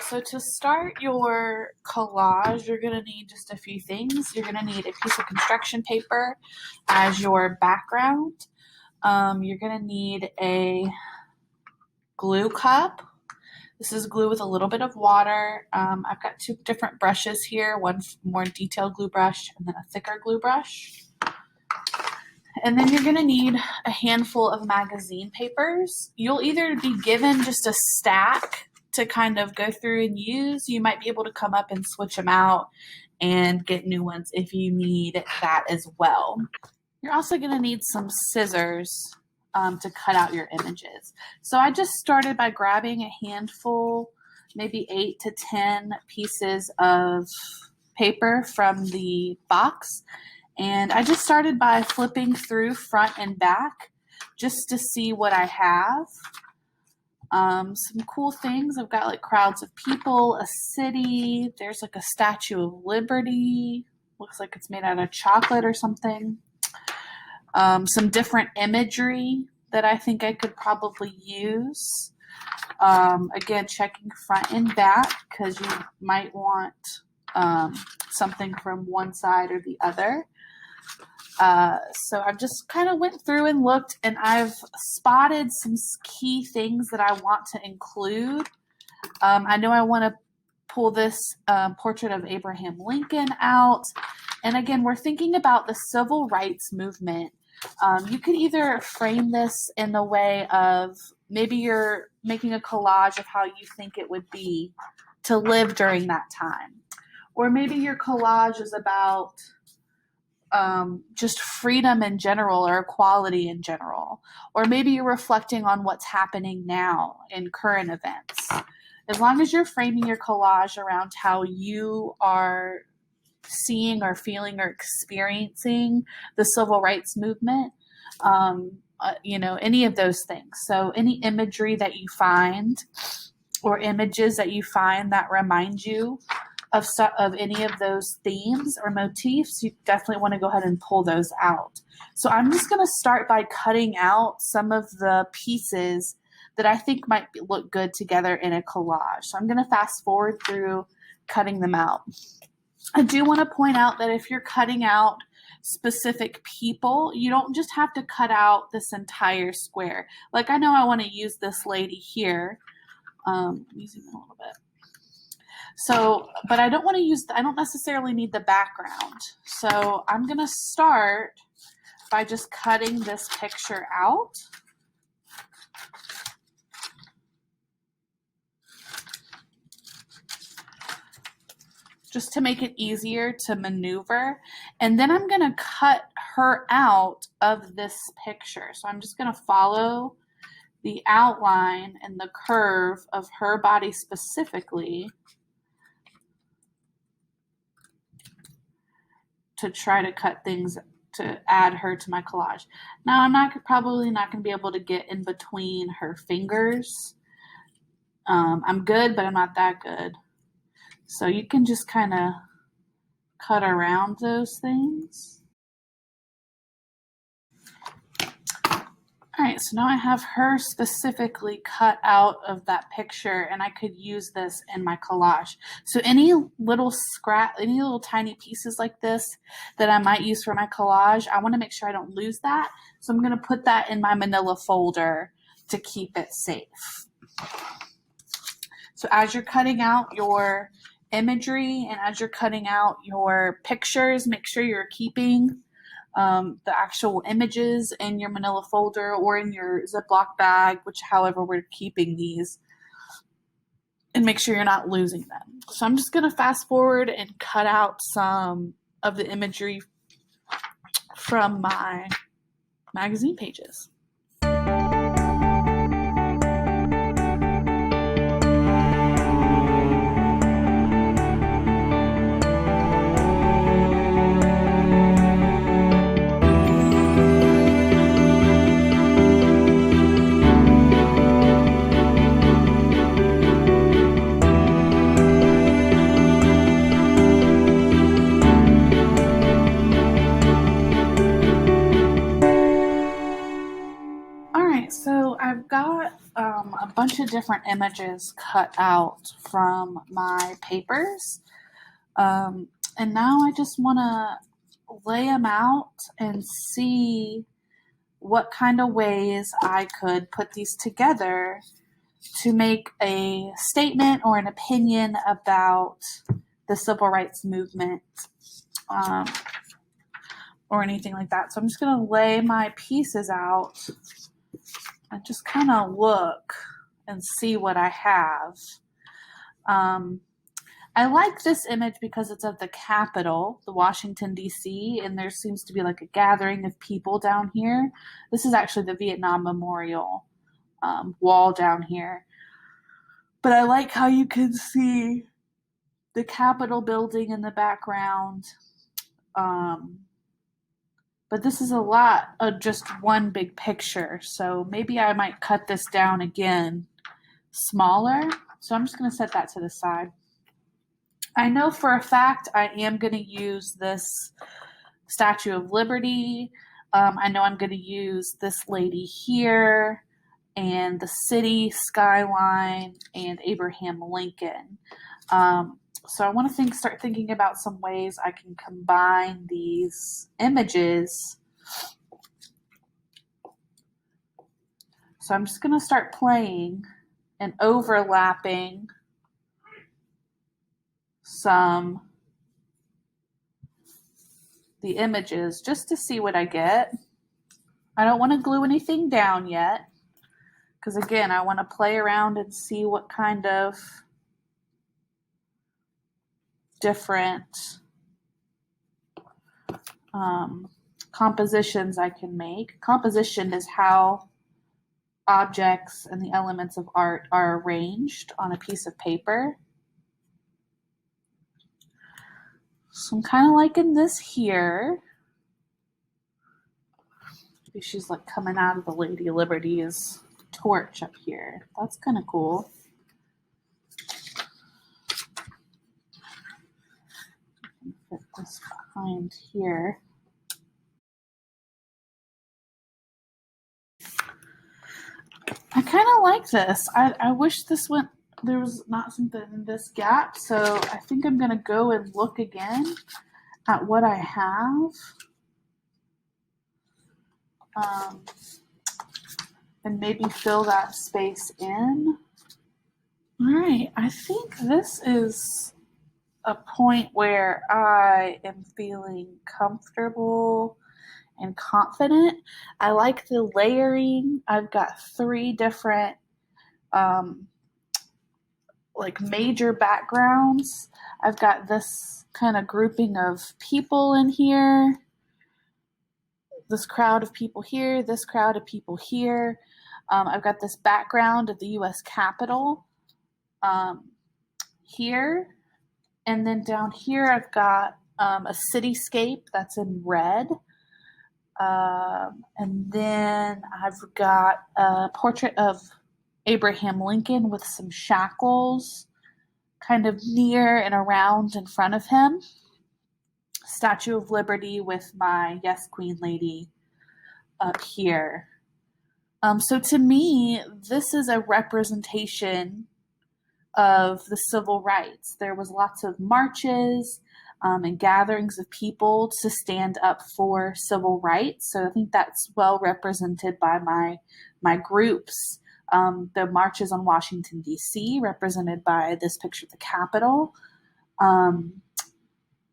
So to start your collage, you're going to need just a few things. You're going to need a piece of construction paper as your background. You're going to need a glue cup. This is glue with a little bit of water. I've got two different brushes here, one more detailed glue brush and then a thicker glue brush. And then you're going to need a handful of magazine papers. You'll either be given just a stack to kind of go through and use. You might be able to come up and switch them out and get new ones if you need that as well. You're also going to need some scissors to cut out your images. So I just started by grabbing a handful, maybe 8 to 10 pieces of paper from the box. And I just started by flipping through front and back just to see what I have. Some cool things. I've got like crowds of people, a city. There's like a Statue of Liberty. Looks like it's made out of chocolate or something. Some different imagery that I think I could probably use. Again, checking front and back because you might want something from one side or the other. So I've just kind of went through and looked, and I've spotted some key things that I want to include. I know I want to pull this portrait of Abraham Lincoln out. And again, we're thinking about the civil rights movement. You could either frame this in the way of maybe you're making a collage of how you think it would be to live during that time. Or maybe your collage is about just freedom in general or equality in general. Or maybe you're reflecting on what's happening now in current events. As long as you're framing your collage around how you are seeing or feeling or experiencing the civil rights movement, any of those things. So any imagery that you find or images that you find that remind you of any of those themes or motifs, you definitely want to go ahead and pull those out. So I'm just going to start by cutting out some of the pieces that I think might look good together in a collage. So I'm going to fast forward through cutting them out. I do want to point out that if you're cutting out specific people, you don't just have to cut out this entire square. Like I know I want to use this lady here. Using it a little bit. So, but I don't want to use, I don't necessarily need the background. So I'm going to start by just cutting this picture out. Just to make it easier to maneuver. And then I'm going to cut her out of this picture. So I'm just going to follow the outline and the curve of her body specifically to try to cut things to add her to my collage. Now I'm probably not going to be able to get in between her fingers. I'm good, but I'm not that good. So you can just kind of cut around those things. All right, so now I have her specifically cut out of that picture, and I could use this in my collage. So any little tiny pieces like this that I might use for my collage, I want to make sure I don't lose that. So I'm going to put that in my manila folder to keep it safe. So as you're cutting out your imagery and as you're cutting out your pictures, make sure you're keeping the actual images in your manila folder or in your Ziploc bag, however we're keeping these, and make sure you're not losing them. So I'm just going to fast forward and cut out some of the imagery from my magazine pages. right, so I've got a bunch of different images cut out from my papers. And now I just want to lay them out and see what kind of ways I could put these together to make a statement or an opinion about the civil rights movement, um, or anything like that. So I'm just going to lay my pieces out and just kind of look and see what I have. I like this image because it's of the Capitol, the Washington, D.C., and there seems to be like a gathering of people down here. This is actually the Vietnam Memorial wall down here. But I like how you can see the Capitol building in the background. But this is a lot of just one big picture. So maybe I might cut this down again smaller. So I'm just going to set that to the side. I know for a fact I am going to use this Statue of Liberty. I know I'm going to use this lady here and the city skyline and Abraham Lincoln. So I want to start thinking about some ways I can combine these images. So I'm just going to start playing and overlapping the images just to see what I get. I don't want to glue anything down yet because again, I want to play around and see what kind of different compositions I can make. Composition is how objects and the elements of art are arranged on a piece of paper. So I'm kind of liking this here. Maybe she's like coming out of the Lady Liberty's torch up here. That's kind of cool. Put this behind here. I kind of like this. I wish there was not something in this gap, so I think I'm going to go and look again at what I have. And maybe fill that space in. All right, I think this is a point where I am feeling comfortable and confident. I like the layering. I've got 3 different like major backgrounds. I've got this kind of grouping of people in here, this crowd of people here, this crowd of people here. I've got this background of the U.S. Capitol here. And then down here I've got a cityscape that's in red. And then I've got a portrait of Abraham Lincoln with some shackles kind of near and around in front of him. Statue of Liberty with my Yes Queen Lady up here. So to me, this is a representation of the civil rights. There was lots of marches and gatherings of people to stand up for civil rights. So I think that's well represented by my groups. The marches on Washington, D.C., represented by this picture of the Capitol.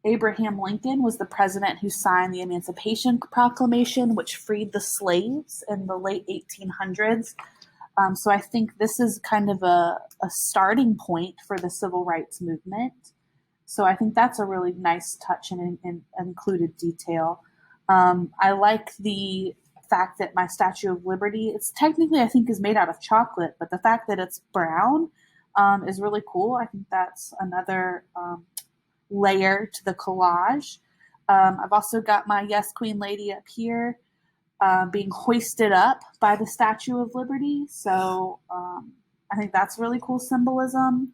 Abraham Lincoln was the president who signed the Emancipation Proclamation, which freed the slaves in the late 1800s. So I think this is kind of a starting point for the civil rights movement. So I think that's a really nice touch and included detail. I like the fact that my Statue of Liberty, it's technically I think is made out of chocolate, but the fact that it's brown is really cool. I think that's another layer to the collage. I've also got my Yes Queen Lady up here being hoisted up by the Statue of Liberty. So I think that's really cool symbolism.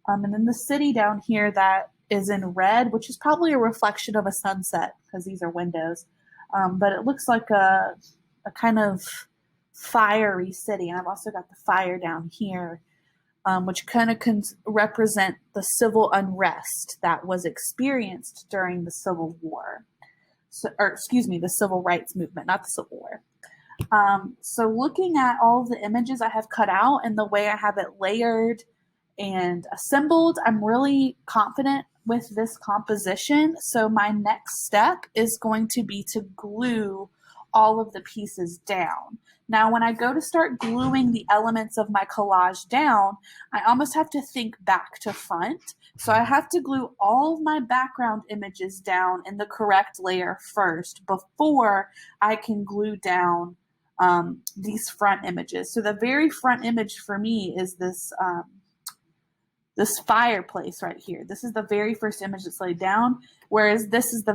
And then the city down here that is in red, which is probably a reflection of a sunset because these are windows. But it looks like a kind of fiery city. And I've also got the fire down here, which kind of represent the civil unrest that was experienced during the Civil War. So, or excuse me, the Civil Rights Movement, not the Civil War. So looking at all the images I have cut out and the way I have it layered and assembled, I'm really confident with this composition. So my next step is going to be to glue all of the pieces down. Now, when I go to start gluing the elements of my collage down, I almost have to think back to front. So I have to glue all of my background images down in the correct layer first before I can glue down these front images. So the very front image for me is this this fireplace right here. This is the very first image that's laid down, whereas this is the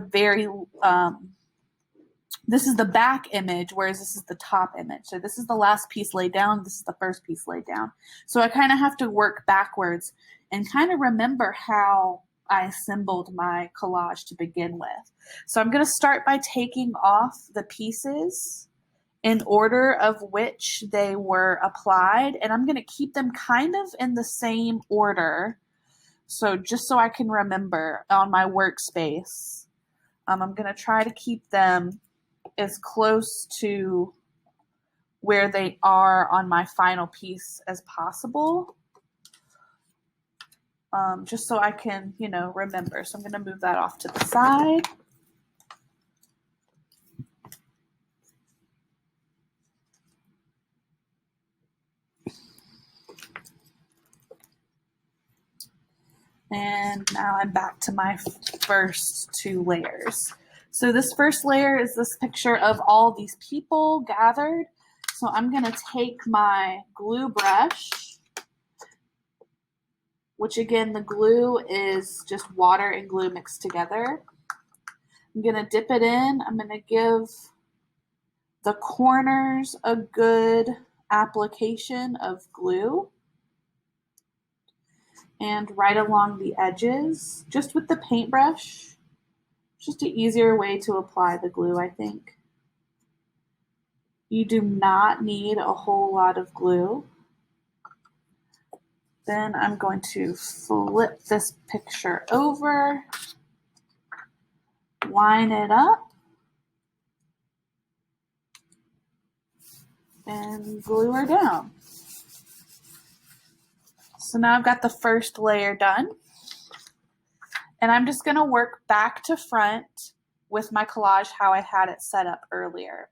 this is the back image, whereas this is the top image. So this is the last piece laid down. This is the first piece laid down. So I kind of have to work backwards and kind of remember how I assembled my collage to begin with. So I'm going to start by taking off the pieces in order of which they were applied, and I'm going to keep them kind of in the same order. So just so I can remember on my workspace, I'm going to try to keep them as close to where they are on my final piece as possible, just so I can, remember. So I'm going to move that off to the side. And now I'm back to my first two layers. So this first layer is this picture of all these people gathered. So I'm going to take my glue brush, which again, the glue is just water and glue mixed together. I'm going to dip it in. I'm going to give the corners a good application of glue. And right along the edges, just with the paintbrush. Just an easier way to apply the glue, I think. You do not need a whole lot of glue. Then I'm going to flip this picture over, line it up, and glue her down. So now I've got the first layer done. And I'm just going to work back to front with my collage how I had it set up earlier.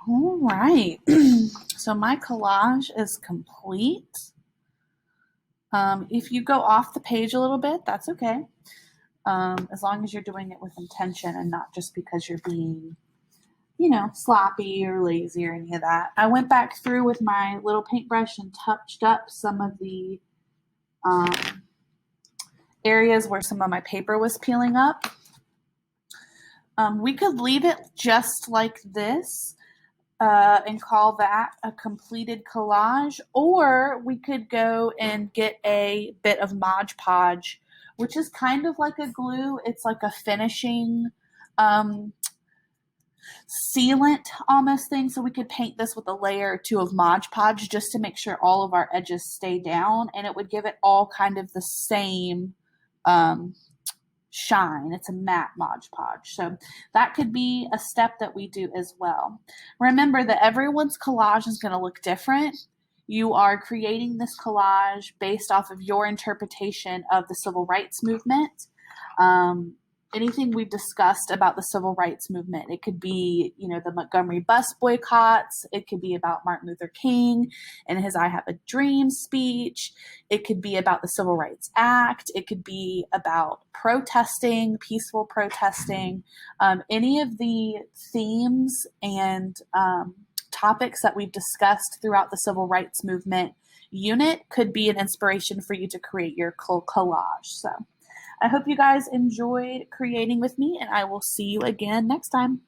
All right. So my collage is complete. If you go off the page a little bit, that's okay. As long as you're doing it with intention and not just because you're being, sloppy or lazy or any of that. I went back through with my little paintbrush and touched up some of the areas where some of my paper was peeling up. We could leave it just like this and call that a completed collage, or we could go and get a bit of Mod Podge, which is kind of like a glue. It's like a finishing sealant almost thing. So we could paint this with a layer or two of Mod Podge just to make sure all of our edges stay down, and it would give it all kind of the same shine. It's a matte Mod Podge. So that could be a step that we do as well. Remember that everyone's collage is going to look different. You are creating this collage based off of your interpretation of the civil rights movement. Anything we've discussed about the civil rights movement. It could be, the Montgomery bus boycotts. It could be about Martin Luther King and his I Have a Dream speech. It could be about the Civil Rights Act. It could be about protesting, peaceful protesting. Any of the themes and topics that we've discussed throughout the civil rights movement unit could be an inspiration for you to create your collage. So I hope you guys enjoyed creating with me, and I will see you again next time.